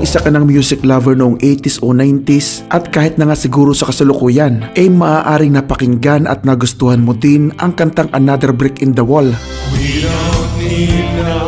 isa ka ng music lover noong 80s o 90s at kahit na nga siguro sa kasalukuyan ay maaaring napakinggan at nagustuhan mo din ang kantang Another Brick in the Wall. We don't need no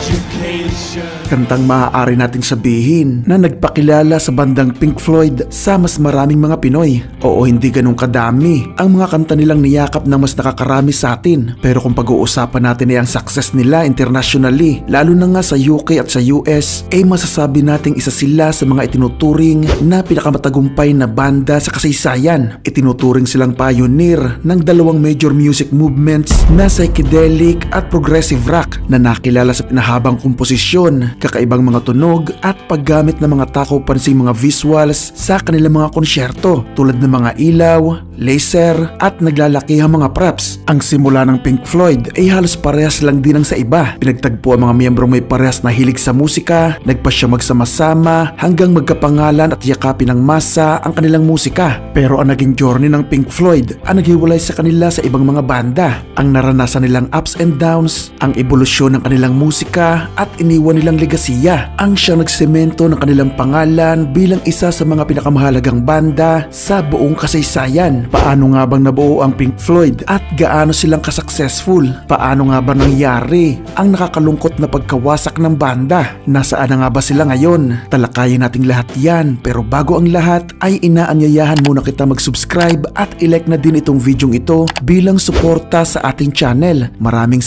education. Kantang maaari nating sabihin na nagpakilala sa bandang Pink Floyd sa mas maraming mga Pinoy. Oo, hindi ganun kadami ang mga kanta nilang niyakap na mas nakakarami sa atin. Pero kung pag-uusapan natin ay ang success nila internationally, lalo na nga sa UK at sa US, ay masasabi nating isa sila sa mga itinuturing na pinakamatagumpay na banda sa kasaysayan. Itinuturing silang pioneer ng dalawang major music movements na psychedelic at progressive rock na nakilala sa pinahabang komposisyon, kakaibang mga tunog at paggamit ng mga takaw-pansing mga visuals sa kanilang mga konsyerto tulad ng mga ilaw, laser at naglalakihang mga props. Ang simula ng Pink Floyd ay halos parehas lang din ang sa iba. Pinagtagpo ang mga miyembrong may parehas na hilig sa musika, nagpasya magsama-sama hanggang magkapangalan at yakapin ng masa ang kanilang musika. Pero ang naging journey ng Pink Floyd ang naghiwalay sa kanila sa ibang mga banda. Ang naranasan nilang ups and downs, ang ebolusyon ng kanilang musika at iniwan nilang legasiya ang siyang nagsemento ng kanilang pangalan bilang isa sa mga pinakamahalagang banda sa buong kasaysayan. Paano nga bang nabuo ang Pink Floyd at gaano silang kasuccessful? Paano nga ba nangyari ang nakakalungkot na pagkawasak ng banda? Nasaan na nga ba sila ngayon? Talakayin nating lahat yan, pero bago ang lahat ay inaanyayahan muna kita mag-subscribe at i-like na din itong videong ito bilang suporta sa ating channel. Maraming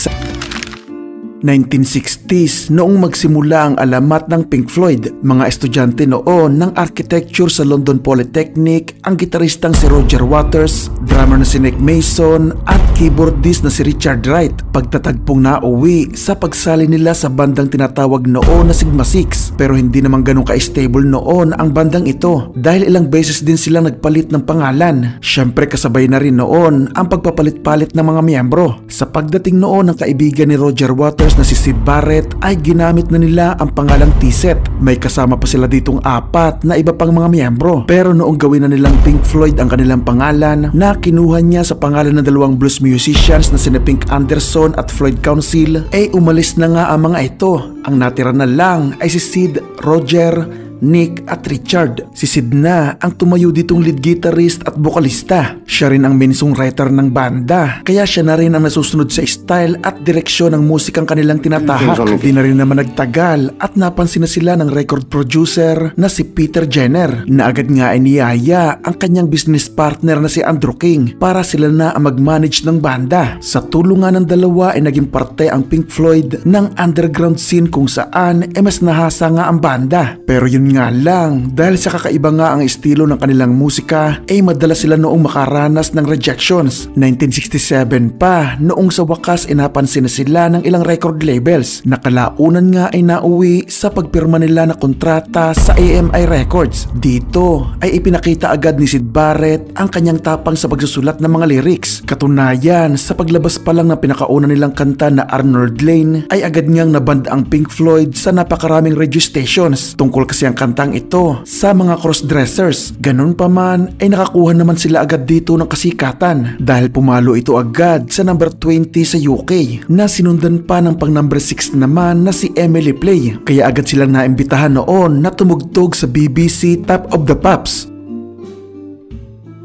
1960s noong magsimula ang alamat ng Pink Floyd. Mga estudyante noon ng architecture sa London Polytechnic, ang gitaristang si Roger Waters, drummer na si Nick Mason at keyboardist na si Richard Wright. Pagtatagpong nauwi sa pagsali nila sa bandang tinatawag noon na Sigma 6, pero hindi naman ganun ka-stable noon ang bandang ito dahil ilang beses din silang nagpalit ng pangalan. Syempre kasabay na rin noon ang pagpapalit-palit ng mga miyembro. Sa pagdating noon ng kaibigan ni Roger Waters na si Syd Barrett ay ginamit na nila ang pangalang T-Set. May kasama pa sila ditong 4 na iba pang mga miyembro. Pero noong gawin na nilang Pink Floyd ang kanilang pangalan, na kinuha niya sa pangalan ng dalawang blues musicians na sina Pink Anderson at Floyd Council, ay umalis na nga ang mga ito. Ang natira na lang ay si Syd, Roger, Nick at Richard. Si Syd na ang tumayo ditong lead guitarist at vokalista. Siya rin ang main songwriter ng banda, kaya siya na rin ang nasusunod sa style at direksyon ng musikang kanilang tinatahak. Di na rin naman nagtagal at napansin na sila ng record producer na si Peter Jenner, na agad nga ay niyaya ang kanyang business partner na si Andrew King para sila na ang mag-manage ng banda. Sa tulungan ng dalawa ay naging parte ang Pink Floyd ng underground scene kung saan mas nahasa nga ang banda. Pero yun nga lang, dahil sa kakaiba nga ang estilo ng kanilang musika, ay madalas sila noong makaranas ng rejections. 1967 pa, noong sa wakas inapansin na sila ng ilang record labels. Nakalaunan nga ay nauwi sa pagpirma nila na kontrata sa AMI Records. Dito ay ipinakita agad ni Syd Barrett ang kanyang tapang sa pagsusulat ng mga lyrics. Katunayan, sa paglabas pa lang ng pinakauna nilang kanta na Arnold Lane, ay agad niyang naband ang Pink Floyd sa napakaraming radio stations. Tungkol kasi ang kantang ito sa mga crossdressers. Ganun pa man ay nakakuha naman sila agad dito ng kasikatan dahil pumalo ito agad sa number 20 sa UK, na sinundan pa ng pang number 6 naman na si Emily Play. Kaya agad silang naimbitahan noon na tumugtog sa BBC Top of the Pops,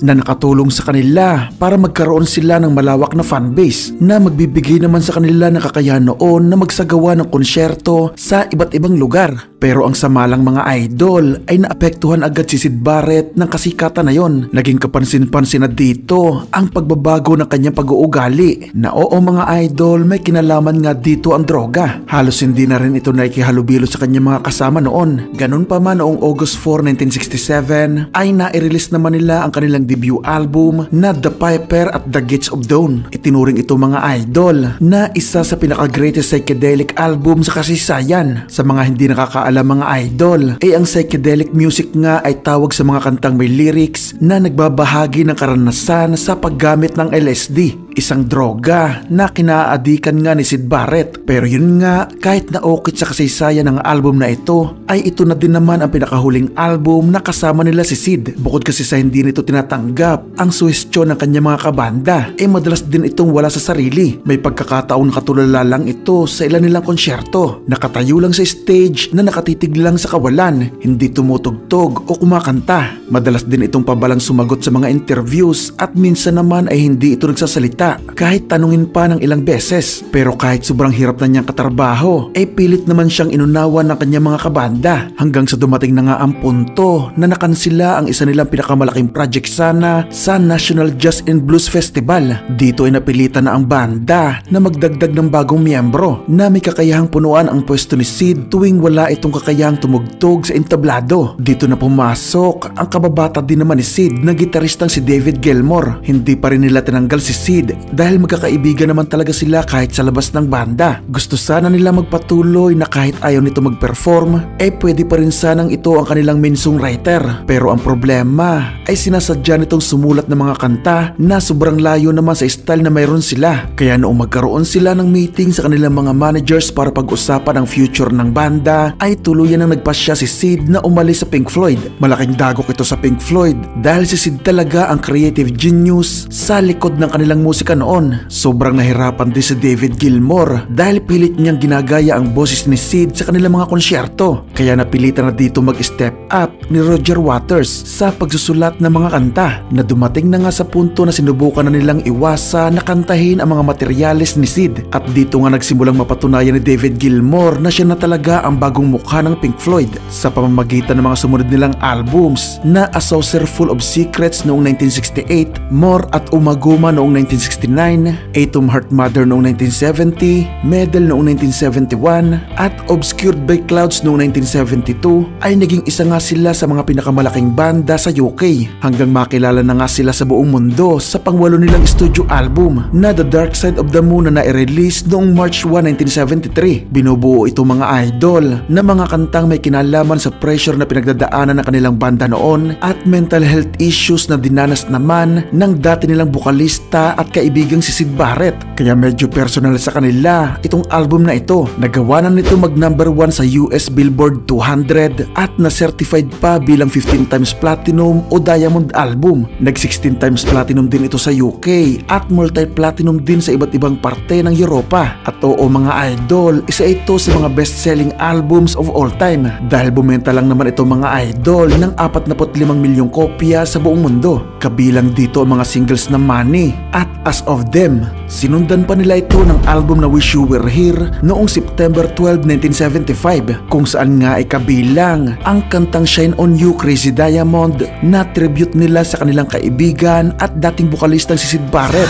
na nakatulong sa kanila para magkaroon sila ng malawak na fanbase na magbibigay naman sa kanila ng kakayahan noon na magsagawa ng konsyerto sa iba't ibang lugar. Pero ang sama lang mga idol ay naapektuhan agad si Syd Barrett ng kasikatan na yon. Naging kapansin-pansin na dito ang pagbabago ng kanyang pag-uugali, na oo mga idol, may kinalaman nga dito ang droga. Halos hindi na rin ito nakikihalubilo sa kanyang mga kasama noon. Ganun pa man, noong August 4, 1967 ay nai-release naman nila ang kanilang debut album na The Piper at the Gates of Dawn. Itinuring ito mga idol na isa sa pinaka-greatest psychedelic album sa kasaysayan. Sa mga hindi nakakaalam mga idol, ay ang psychedelic music nga ay tawag sa mga kantang may lyrics na nagbabahagi ng karanasan sa paggamit ng LSD. isang droga na kinaadikan nga ni Syd Barrett. Pero yun nga, kahit na okay sa kasaysayan ng album na ito, ay ito na din naman ang pinakahuling album na kasama nila si Syd. Bukod kasi sa hindi nito tinatanggap ang suhestyon ng kanyang mga kabanda, madalas din itong wala sa sarili. May pagkakataon katulala lang ito sa ilan nilang konsyerto. Nakatayo lang sa stage na nakatitig lang sa kawalan, hindi tumutugtog o kumakanta. Madalas din itong pabalang sumagot sa mga interviews at minsan naman ay hindi ito nagsasalita kahit tanungin pa ng ilang beses. Pero kahit sobrang hirap na niyang katrabaho, pilit naman siyang inunawan ng kanyang mga kabanda hanggang sa dumating na nga ang punto na nakansila ang isa nilang pinakamalaking project sana sa National Jazz and Blues Festival. Dito ay napilitan na ang banda na magdagdag ng bagong miyembro na may kakayahang punuan ang pwesto ni Syd tuwing wala itong kakayahang tumugtog sa entablado. Dito na pumasok ang kababata din naman ni Syd na gitaristang si David Gilmour. Hindi pa rin nila tinanggal si Syd dahil magkakaibigan naman talaga sila kahit sa labas ng banda. Gusto sana nila magpatuloy na kahit ayaw nito mag-perform, pwede pa rin sanang ito ang kanilang main songwriter. Pero ang problema ay sinasadya nitong sumulat ng mga kanta na sobrang layo naman sa style na mayroon sila. Kaya noong magkaroon sila ng meeting sa kanilang mga managers para pag-usapan ang future ng banda, ay tuluyan nang nagpasya si Syd na umalis sa Pink Floyd. Malaking dagok ito sa Pink Floyd dahil si Syd talaga ang creative genius sa likod ng kanilang musika noon. Sobrang nahirapan din si David Gilmour dahil pilit niyang ginagaya ang boses ni Syd sa kanilang mga konsyerto. Kaya napilitan na dito mag-step up ni Roger Waters sa pagsusulat ng mga kanta na dumating na nga sa punto na sinubukan na nilang iwasa na kantahin ang mga materyales ni Syd. At dito nga nagsimulang mapatunayan ni David Gilmour na siya na talaga ang bagong mukha ng Pink Floyd sa pamamagitan ng mga sumunod nilang albums na A Saucer Full of Secrets noong 1968, More at Umaguma noong 1969, Atom Heart Mother noong 1970, Medal noong 1971 at Obscured by Clouds noong 1972 ay naging isa nga sila sa mga pinakamalaking banda sa UK hanggang makilala na nga sila sa buong mundo sa pangwalo nilang studio album na The Dark Side of the Moon na nai-release noong March 1, 1973. Binubuo ito mga idol na mga kantang may kinalaman sa pressure na pinagdadaanan ng kanilang banda noon at mental health issues na dinanas naman ng dati nilang bukalista at kaibigang si Syd Barrett. Kaya medyo personal sa kanila itong album na ito. Nagawa na nito mag number 1 sa US Billboard 200 at na-certified pa bilang 15 times platinum o diamond album. Nag 16 times platinum din ito sa UK at multi-platinum din sa iba't ibang parte ng Europa. At oo mga idol, isa ito sa mga best-selling albums of all time dahil bumenta lang naman ito mga idol ng 45 milyong kopya sa buong mundo. Kabilang dito ang mga singles na Money at As of Them. Sinundan pa nila ito ng album na Wish You Were Here noong September 12, 1975 kung saan nga ay kabilang ang kantang Shine On You Crazy Diamond na tribute nila sa kanilang kaibigan at dating bukalistang si Syd Barrett.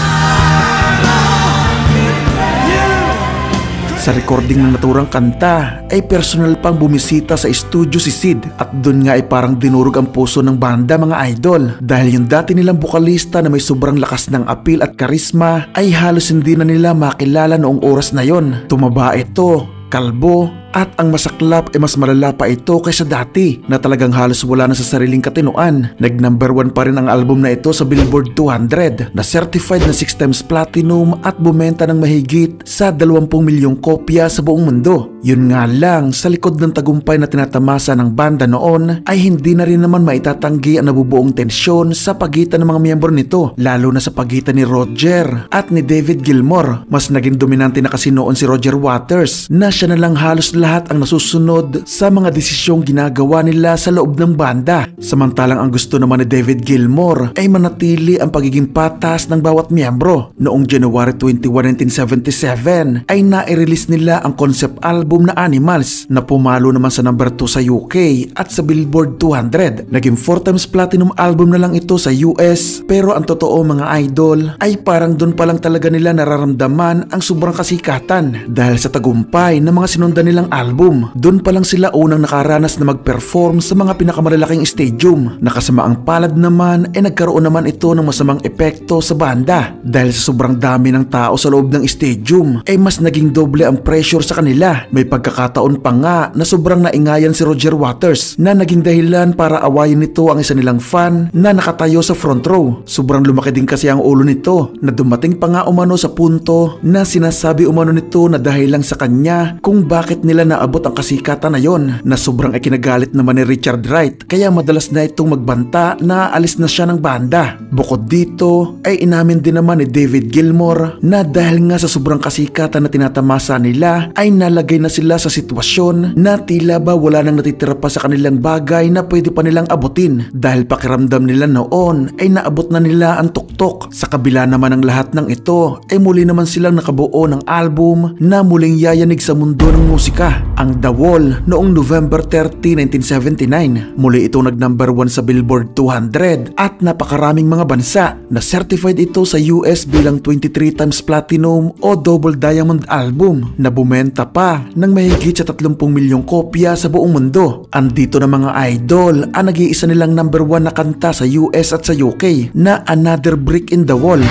Sa recording ng naturang kanta ay personal pang bumisita sa studio si Syd at doon nga ay parang dinurog ang puso ng banda mga idol dahil yung dati nilang bukalista na may sobrang lakas ng appeal at karisma ay halos hindi na nila makilala noong oras na yon. Tumaba ito, kalbo, at ang masaklap ay mas malala pa ito kaysa dati na talagang halos wala na sa sariling katinuan. Nag number 1 pa rin ang album na ito sa Billboard 200 na certified na 6 times platinum at bumenta ng mahigit sa 20 milyong kopya sa buong mundo. Yun nga lang, sa likod ng tagumpay na tinatamasa ng banda noon ay hindi na rin naman maitatanggi ang nabubuong tensyon sa pagitan ng mga miyembro nito, lalo na sa pagitan ni Roger at ni David Gilmour. Mas naging dominante na kasi noon si Roger Waters na siya na lang halos lahat ang nasusunod sa mga desisyong ginagawa nila sa loob ng banda. Samantalang ang gusto naman ni David Gilmour ay manatili ang pagiging patas ng bawat miyembro. Noong January 21, 1977 ay nai-release nila ang concept album na Animals na pumalo naman sa number 2 sa UK at sa Billboard 200. Naging 4 times platinum album na lang ito sa US pero ang totoo mga idol ay parang doon pa lang talaga nila nararamdaman ang sobrang kasikatan dahil sa tagumpay ng mga sinundan nilang album. Doon pa lang sila unang nakaranas na mag-perform sa mga pinakamalalaking stadium. Nakasama ang palad naman ay nagkaroon naman ito ng masamang epekto sa banda. Dahil sa sobrang dami ng tao sa loob ng stadium ay mas naging doble ang pressure sa kanila. May pagkakataon pa nga na sobrang naingayan si Roger Waters na naging dahilan para awayin nito ang isa nilang fan na nakatayo sa front row. Sobrang lumaki din kasi ang ulo nito na dumating pa nga umano sa punto na sinasabi umano nito na dahil lang sa kanya kung bakit nila naabot ang kasikatan na yon, na sobrang ikinagalit naman ni Richard Wright kaya madalas na itong magbanta na alis na siya ng banda. Bukod dito ay inamin din naman ni David Gilmour na dahil nga sa sobrang kasikatan na tinatamasa nila ay nalagay na sila sa sitwasyon na tila ba wala nang natitira pa sa kanilang bagay na pwede pa nilang abutin dahil pakiramdam nila noon ay naabot na nila ang tuktok. Sa kabila naman ng lahat ng ito ay muli naman silang nakabuo ng album na muling yayanig sa mundo ng musika, ang The Wall, noong November 30, 1979. Muli itong nag-number 1 sa Billboard 200 at napakaraming mga bansa na certified ito sa US bilang 23 times platinum o double diamond album na bumenta pa ng mahigit sa 30 milyong kopya sa buong mundo. Andito na mga idol ang nag-iisa nilang number 1 na kanta sa US at sa UK na Another Brick in the Wall.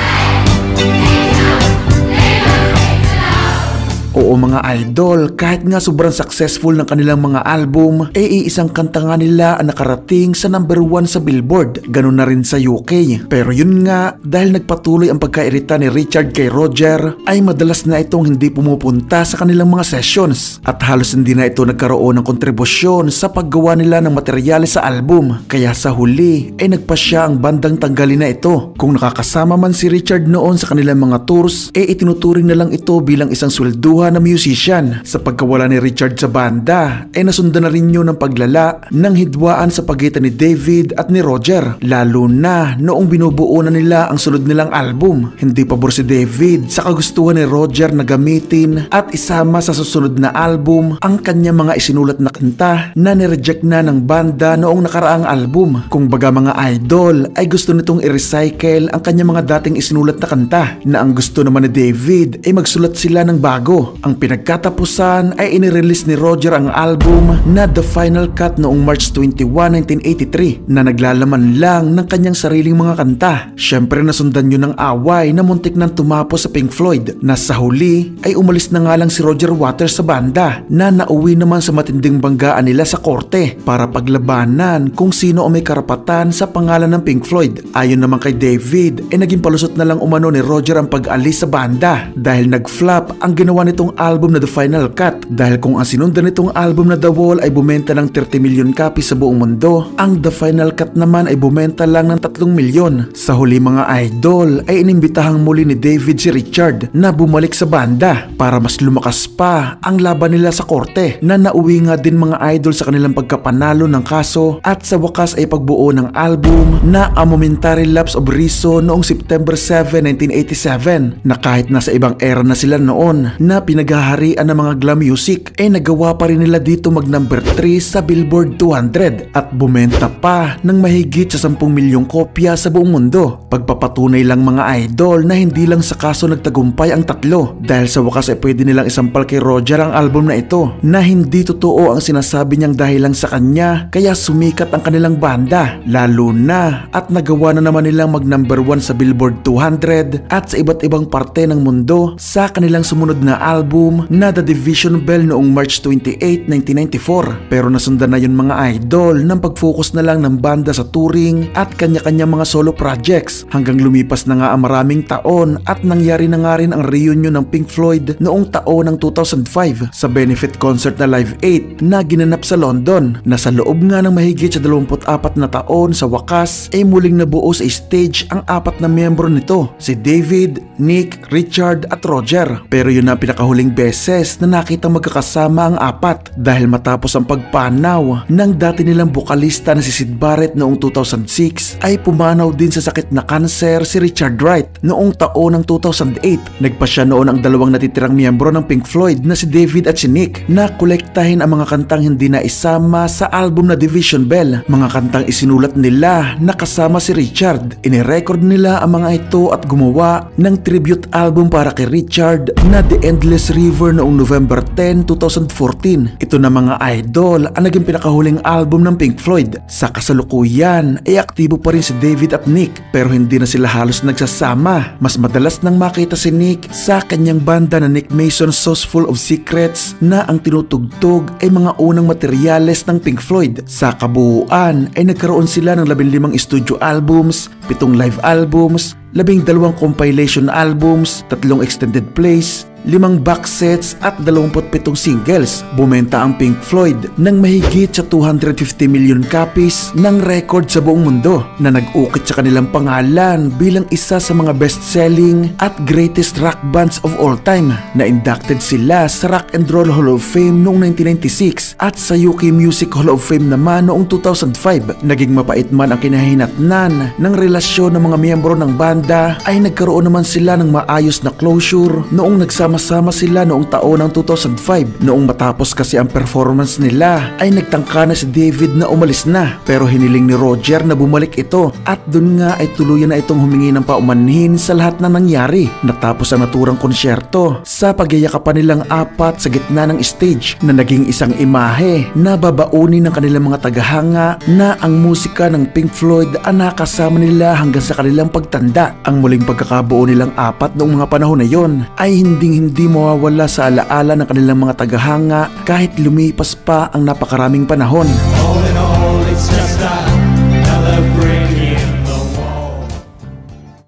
Oo mga idol, kahit nga sobrang successful ng kanilang mga album, iisang kanta nga nila ang nakarating sa number 1 sa Billboard, ganun na rin sa UK. Pero yun nga, dahil nagpatuloy ang pagkairita ni Richard kay Roger, ay madalas na itong hindi pumupunta sa kanilang mga sessions at halos hindi na ito nagkaroon ng kontribusyon sa paggawa nila ng materyales sa album. Kaya sa huli ay nagpasya ang bandang tanggalin na ito. Kung nakakasama man si Richard noon sa kanilang mga tours, itinuturing na lang ito bilang isang swelduhan na musician. Sa pagkawala ni Richard sa banda ay nasundan na rin yun ng paglala ng hidwaan sa pagitan ni David at ni Roger, lalo na noong binubuo na nila ang sunod nilang album. Hindi pabor si David sa kagustuhan ni Roger na gamitin at isama sa susunod na album ang kanyang mga isinulat na kanta na nireject na ng banda noong nakaraang album. Kung baga mga idol ay gusto nitong i-recycle ang kanyang mga dating isinulat na kanta, na ang gusto naman ni David ay magsulat sila ng bago. Ang pinagkatapusan ay inirelease ni Roger ang album na The Final Cut noong March 21, 1983 na naglalaman lang ng kanyang sariling mga kanta. Syempre nasundan yun ng away na muntik nang tumapos sa Pink Floyd, na sa huli ay umalis na nga lang si Roger Waters sa banda na nauwi naman sa matinding banggaan nila sa korte para paglabanan kung sino ang may karapatan sa pangalan ng Pink Floyd. Ayon naman kay David ay naging palusot na lang umano ni Roger ang pag-alis sa banda dahil nag-flop ang ginawa nitong album na The Final Cut, dahil kung ang sinundan nitong album na The Wall ay bumenta ng 30 million copies sa buong mundo, ang The Final Cut naman ay bumenta lang ng 3 milyon. Sa huli mga idol ay inimbitahang muli ni David si Richard na bumalik sa banda para mas lumakas pa ang laban nila sa korte, na nauwi nga din mga idol sa kanilang pagkapanalo ng kaso at sa wakas ay pagbuo ng album na A Momentary Lapse of Reason noong September 7, 1987, na kahit nasa ibang era na sila noon na pinaghaharian ng mga glam music ay nagawa pa rin nila dito mag number 3 sa Billboard 200 at bumenta pa ng mahigit sa 10 milyong kopya sa buong mundo. Pagpapatunay lang mga idol na hindi lang sa kaso nagtagumpay ang tatlo, dahil sa wakas ay pwede nilang isampal kay Roger ang album na ito na hindi totoo ang sinasabi niyang dahil lang sa kanya kaya sumikat ang kanilang banda, lalo na at nagawa na naman nilang mag number 1 sa Billboard 200 at sa iba't ibang parte ng mundo sa kanilang sumunod na album na The Division Bell noong March 28, 1994. Pero nasundan na yun mga idol ng pag-focus na lang ng banda sa touring at kanya-kanya mga solo projects, hanggang lumipas na nga ang maraming taon at nangyari na nga rin ang reunion ng Pink Floyd noong taon ng 2005 sa benefit concert na Live 8 na ginanap sa London, na sa loob nga ng mahigit sa 24 na taon sa wakas ay muling nabuo sa stage ang 4 na miyembro nito, si David, Nick, Richard at Roger. Pero yun na pinakahuling beses na nakita magkakasama ang 4 dahil matapos ang pagpanaw ng dati nilang bokalista na si Syd Barrett noong 2006 ay pumanaw din sa sakit na kanser si Richard Wright noong taon ng 2008. Nagpa siya noon ang dalawang natitirang miyembro ng Pink Floyd na si David at si Nick na kolektahin ang mga kantang hindi na isama sa album na Division Bell, mga kantang isinulat nila na kasama si Richard. Inirecord nila ang mga ito at gumawa ng tribute album para kay Richard na The Endless Forest River noong November 10, 2014. Ito na mga idol ang naging pinakahuling album ng Pink Floyd. Sa kasalukuyan ay aktibo pa rin si David at Nick pero hindi na sila halos nagsasama. Mas madalas nang makita si Nick sa kanyang banda na Nick Mason Sauce Full of Secrets na ang tinutugtog ay mga unang materyales ng Pink Floyd. Sa kabuuan ay nagkaroon sila ng 15 studio albums, 7 live albums, 12 compilation albums, 3 extended plays, 5 box sets at 27 singles. Bumenta ang Pink Floyd ng mahigit sa 250 million copies ng record sa buong mundo na nag-ukit sa kanilang pangalan bilang isa sa mga best-selling at greatest rock bands of all time. Na-inducted sila sa Rock and Roll Hall of Fame noong 1996 at sa UK Music Hall of Fame naman noong 2005. Naging mapait man ang kinahinatnan ng relasyon ng mga miyembro ng banda ay nagkaroon naman sila ng maayos na closure noong nagsama-sama sila noong taon ng 2005. Noong matapos kasi ang performance nila ay nagtangka na si David na umalis na pero hiniling ni Roger na bumalik ito at dun nga ay tuluyan na itong humingi ng paumanhin sa lahat na nangyari. Natapos ang naturang konsyerto sa pagyayakapan nilang apat sa gitna ng stage na naging isang imahe na babaunin ng kanilang mga tagahanga na ang musika ng Pink Floyd ang nakasama nila hanggang sa kanilang pagtanda. Ang muling pagkakabuo nilang apat noong mga panahon na yon ay hindi mawawala sa alaala ng kanilang mga tagahanga kahit lumipas pa ang napakaraming panahon. All in all,